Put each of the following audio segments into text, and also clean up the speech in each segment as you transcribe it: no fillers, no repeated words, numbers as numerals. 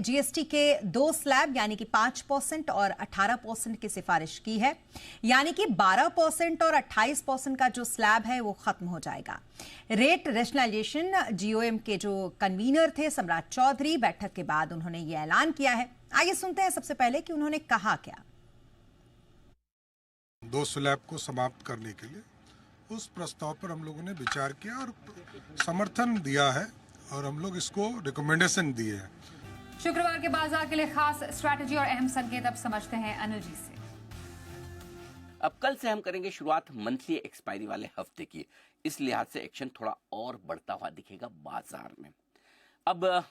GST के 2 slab यानी कि 5% और 18% की सिफारिश की है, यानी कि 12% और 28% का जो स्लैब है वो खत्म हो जाएगा। रेट रेशनलाइजेशन जीओएम के जो कन्वीनर थे सम्राट चौधरी, बैठक के बाद उन्होंने ये ऐलान किया है। आइए सुनते हैं सबसे पहले कि उन्होंने कहा क्या। 2 स्लैब को समाप्त करने के लिए उस प्रस्ताव पर हम लोगों ने विचार किया और समर्थन दिया है और हम लोग इसको रिकमेंडेशन दिए हैं। शुक्रवार के बाजार के लिए खास स्ट्रैटेजी और अहम संकेत अब समझते हैं अनिल जी से। अब कल से हम करेंगे शुरुआत मंथली एक्सपायरी वाले हफ्ते की, इस लिहाज से एक्शन थोड़ा और बढ़ता हुआ दिखेगा बाजार में। अब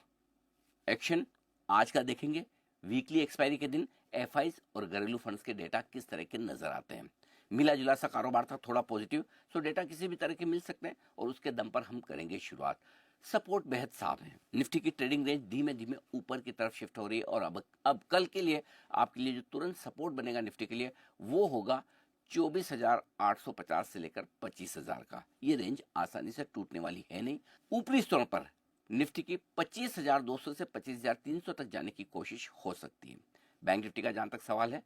एक्शन आज का देखेंगे, वीकली एक्सपायरी के दिन एफआईज और घरेलू फंड्स के डेटा किस तरह के नजर आते हैं। मिला जुला सा कारोबार था, थोड़ा पॉजिटिव, सो डेटा किसी भी तरह के मिल सकते हैं और उसके दम पर हम करेंगे शुरुआत। सपोर्ट बेहद साफ है, निफ्टी की ट्रेडिंग रेंज धीमे धीमे ऊपर की तरफ शिफ्ट हो रही है और अब कल के लिए आपके लिए जो तुरंत सपोर्ट बनेगा निफ्टी के लिए वो होगा 24,850 से लेकर 25,000 का। ये रेंज आसानी से टूटने वाली है नहीं। ऊपरी स्तरों पर निफ्टी की 25,200 से 25,300 तक जाने की कोशिश हो सकती है। बैंक निफ्टी का जहां तक सवाल है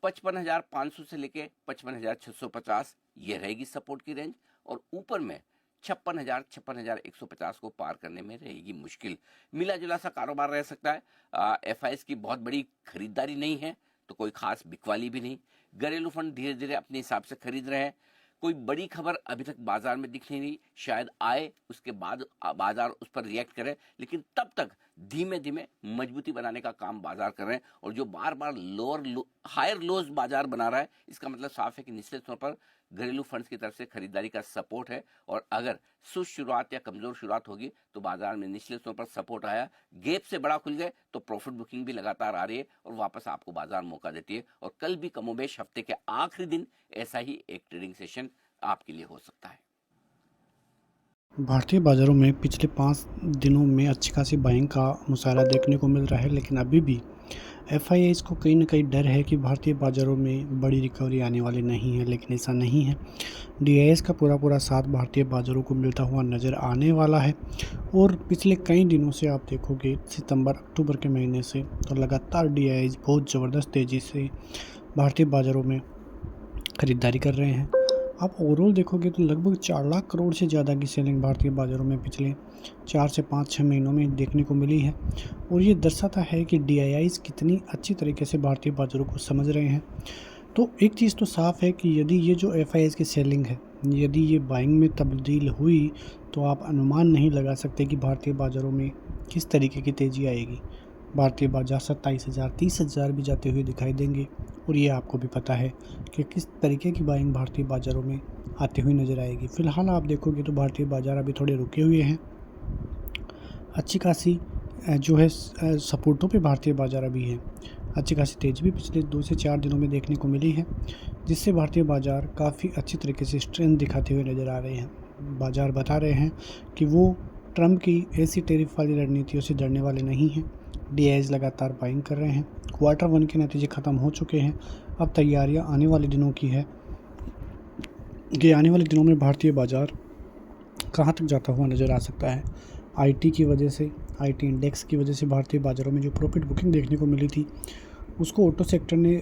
55,500 से लेके 55,650 ये रहेगी सपोर्ट की रेंज और ऊपर में 56,150 को पार करने में रहेगी मुश्किल। मिला जुला सा कारोबार रह सकता है। एफआईएस की बहुत बड़ी खरीदारी नहीं है तो कोई खास बिकवाली भी नहीं। घरेलू फंड धीरे धीरे अपने हिसाब से खरीद रहे हैं। कोई बड़ी खबर अभी तक बाजार में दिख नहीं रही, शायद आए उसके बाद बाजार उस पर रिएक्ट करे, लेकिन तब तक धीमे धीमे मजबूती बनाने का काम बाजार कर रहे हैं। और जो बार बार हायर लोज बाजार बना रहा है, इसका मतलब साफ है कि निचले स्तर पर घरेलू फंड्स की तरफ से खरीदारी का सपोर्ट है और अगर सुस्त शुरुआत या कमजोर शुरुआत होगी तो बाजार में निचले स्तर पर सपोर्ट आया, गैप से बड़ा खुल गए तो प्रॉफिट बुकिंग भी लगातार आ रही है और वापस आपको बाजार मौका देती है। और कल भी कमोबेश हफ्ते के आखिरी दिन ऐसा ही एक ट्रेडिंग सेशन आपके लिए हो सकता है। भारतीय बाजारों में पिछले 5 दिनों में अच्छी खासी बाइंग का मुशायरा देखने को मिल रहा है, लेकिन अभी भी एफआईआईज़ को कहीं ना कहीं डर है कि भारतीय बाज़ारों में बड़ी रिकवरी आने वाली नहीं है, लेकिन ऐसा नहीं है। डीआईएस का पूरा साथ भारतीय बाज़ारों को मिलता हुआ नज़र आने वाला है और पिछले कई दिनों से आप देखोगे सितंबर अक्टूबर के महीने से तो लगातार डीआईएस बहुत ज़बरदस्त तेज़ी से भारतीय बाज़ारों में ख़रीदारी कर रहे हैं। आप ओवरऑल देखोगे तो लगभग 4 लाख करोड़ से ज़्यादा की सेलिंग भारतीय बाज़ारों में पिछले 4 से 5-6 महीनों में देखने को मिली है और ये दर्शाता है कि डीआईआईज़ कितनी अच्छी तरीके से भारतीय बाज़ारों को समझ रहे हैं। तो एक चीज़ तो साफ़ है कि यदि ये जो एफआईआईज़ की सेलिंग है, यदि ये बाइंग में तब्दील हुई तो आप अनुमान नहीं लगा सकते कि भारतीय बाज़ारों में किस तरीके की तेज़ी आएगी। भारतीय बाजार 27,000 30,000 भी जाते हुए दिखाई देंगे और ये आपको भी पता है कि किस तरीके की बाइंग भारतीय बाज़ारों में आती हुई नज़र आएगी। फ़िलहाल आप देखोगे तो भारतीय बाज़ार अभी थोड़े रुके हुए हैं। अच्छी खासी जो है सपोर्टों पे भारतीय बाज़ार अभी है। अच्छी खासी तेज़ी भी पिछले 2 से 4 दिनों में देखने को मिली है, जिससे भारतीय बाज़ार काफ़ी अच्छी तरीके से स्ट्रेंथ दिखाते हुए नज़र आ रहे हैं। बाज़ार बता रहे हैं कि वो ट्रंप की ऐसी टैरिफ वाली रणनीतियों से डरने वाले नहीं हैं। डीआईएस लगातार बाइंग कर रहे हैं। क्वार्टर 1 के नतीजे ख़त्म हो चुके हैं। अब तैयारियां आने वाले दिनों की है कि आने वाले दिनों में भारतीय बाज़ार कहां तक जाता हुआ नज़र आ सकता है। आईटी की वजह से, आईटी इंडेक्स की वजह से भारतीय बाज़ारों में जो प्रॉफिट बुकिंग देखने को मिली थी उसको ऑटो सेक्टर ने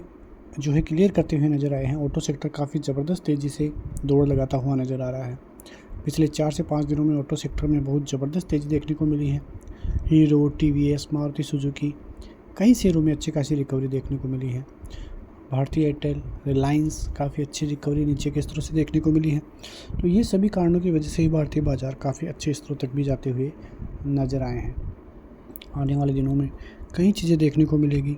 जो है क्लियर करते हुए नज़र आए हैं। ऑटो सेक्टर काफ़ी ज़बरदस्त तेज़ी से दौड़ लगाता हुआ नज़र आ रहा है। पिछले 4 से 5 दिनों में ऑटो सेक्टर में बहुत ज़बरदस्त तेज़ी देखने को मिली है। हीरो, टीवीएस, मारुति सुजुकी कई शेयरों में अच्छी खासी रिकवरी देखने को मिली है। भारतीय एयरटेल, रिलायंस काफ़ी अच्छी रिकवरी नीचे के स्तरों से देखने को मिली है। तो ये सभी कारणों की वजह से ही भारतीय बाज़ार काफ़ी अच्छे स्तरों तक भी जाते हुए नज़र आए हैं। आने वाले दिनों में कई चीज़ें देखने को मिलेगी।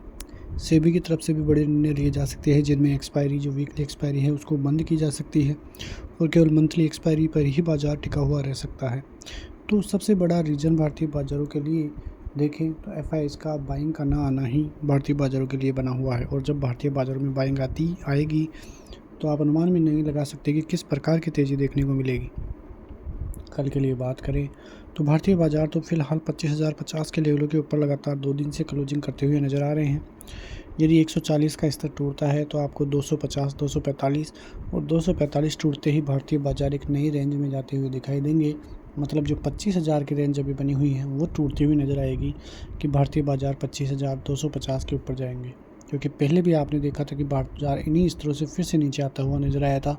सेबी की तरफ से भी बड़े निर्णय लिए जा सकते हैं, जिनमें एक्सपायरी जो वीकली एक्सपायरी है उसको बंद की जा सकती है और केवल मंथली एक्सपायरी पर ही बाज़ार टिका हुआ रह सकता है। तो सबसे बड़ा रीज़न भारतीय बाज़ारों के लिए देखें तो एफआईआईज़ का बाइंग का ना आना ही भारतीय बाज़ारों के लिए बना हुआ है। और जब भारतीय बाज़ारों में बाइंग आएगी तो आप अनुमान में नहीं लगा सकते कि किस प्रकार की तेज़ी देखने को मिलेगी। कल के लिए बात करें तो भारतीय बाज़ार तो फिलहाल 25,050 के लेवलों के ऊपर लगातार 2 दिन से क्लोजिंग करते हुए नज़र आ रहे हैं। यदि 140 का स्तर टूटता है तो आपको 250, 245 और 245 टूटते ही भारतीय बाज़ार एक नई रेंज में जाते हुए दिखाई देंगे, मतलब जो 25,000 की रेंज अभी बनी हुई है वो टूटती हुई नज़र आएगी कि भारतीय बाज़ार 25,250 के ऊपर जाएंगे, क्योंकि पहले भी आपने देखा था कि बाज़ार इन्हीं स्तरों से फिर से नीचे आता हुआ नज़र आया था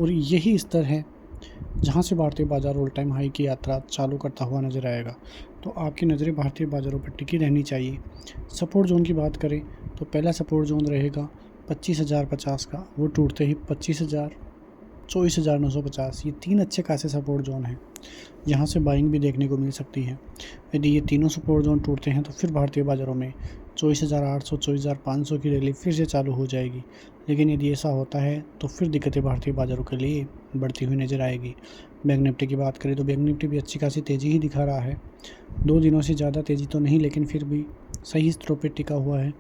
और यही स्तर है जहां से भारतीय बाज़ार ऑल टाइम हाई की यात्रा चालू करता हुआ नज़र आएगा। तो आपकी नज़रें भारतीय बाज़ारों पर टिकी रहनी चाहिए। सपोर्ट जोन की बात करें तो पहला सपोर्ट जोन रहेगा 25,050 का, वो टूटते ही 24,950, ये 3 अच्छे खासे सपोर्ट जोन हैं, यहाँ से बाइंग भी देखने को मिल सकती है। यदि ये तीनों सपोर्ट जोन टूटते हैं तो फिर भारतीय बाज़ारों में 24,800 24,500 की रैली फिर से चालू हो जाएगी। लेकिन यदि ऐसा होता है तो फिर दिक्कतें भारतीय बाज़ारों के लिए बढ़ती हुई नज़र आएगी। बैंक निफ्टी की बात करें तो बैंक निफ्टी भी अच्छी खासी तेज़ी ही दिखा रहा है, 2 दिनों से ज़्यादा तेज़ी तो नहीं, लेकिन फिर भी सही स्तरों पर टिका हुआ है।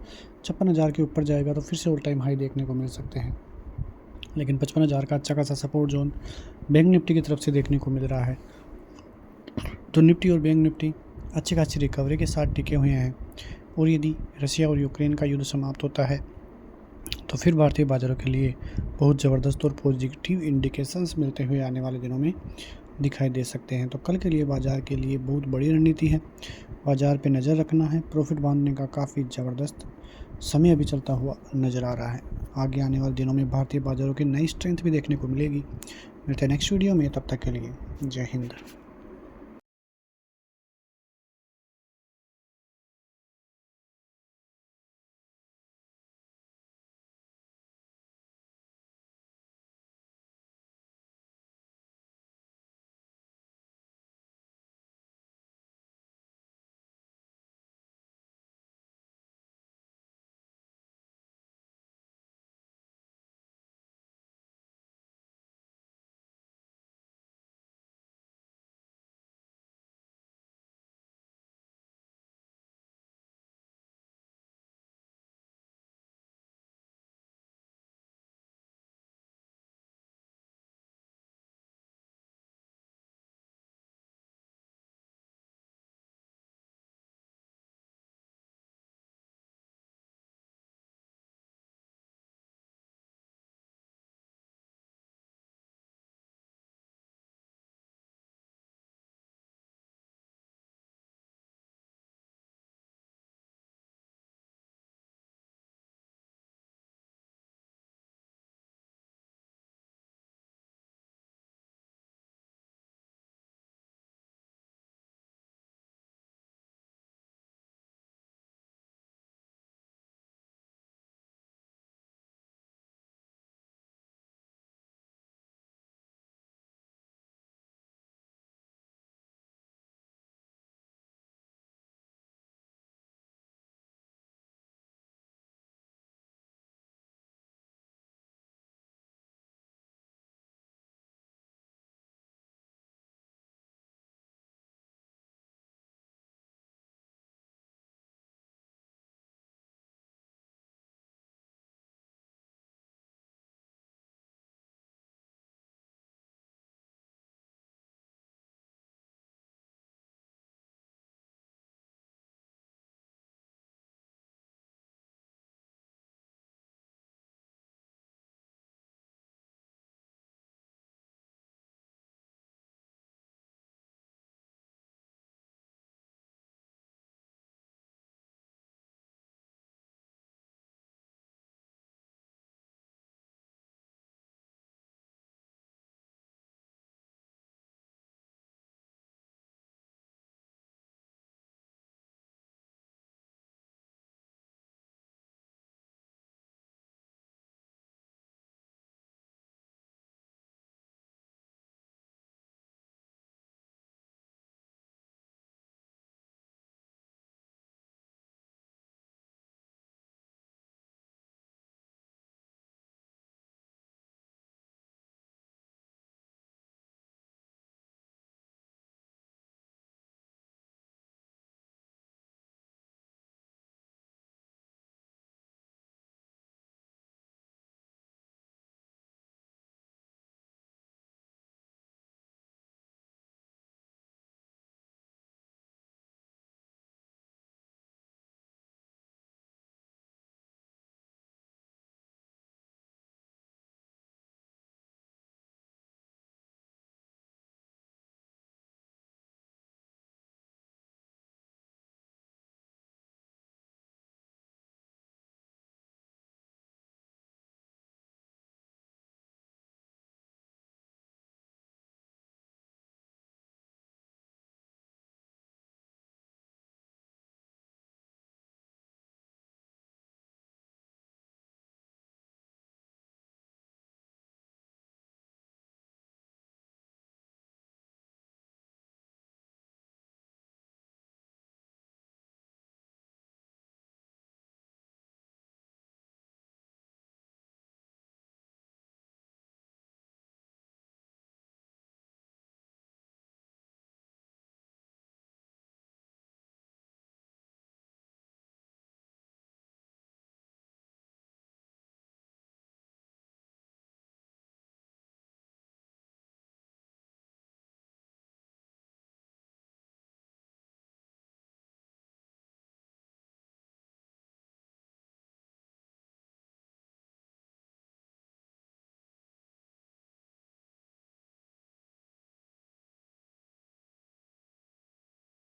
56,000 के ऊपर जाएगा तो फिर से ऑल टाइम हाई देखने को मिल सकते हैं, लेकिन 55,000 का अच्छा खासा सपोर्ट जोन बैंक निफ्टी की तरफ से देखने को मिल रहा है। तो निफ्टी और बैंक निफ्टी अच्छी खासी रिकवरी के साथ टिके हुए हैं और यदि रशिया और यूक्रेन का युद्ध समाप्त होता है तो फिर भारतीय बाज़ारों के लिए बहुत ज़बरदस्त और पॉजिटिव इंडिकेशंस मिलते हुए आने वाले दिनों में दिखाई दे सकते हैं। तो कल के लिए बाज़ार के लिए बहुत बड़ी रणनीति है, बाज़ार पे नज़र रखना है। प्रॉफिट बांधने का काफ़ी ज़बरदस्त समय अभी चलता हुआ नज़र आ रहा है। आगे आने वाले दिनों में भारतीय बाज़ारों की नई स्ट्रेंथ भी देखने को मिलेगी। मिलते हैं नेक्स्ट वीडियो में, तब तक के लिए जय हिंद।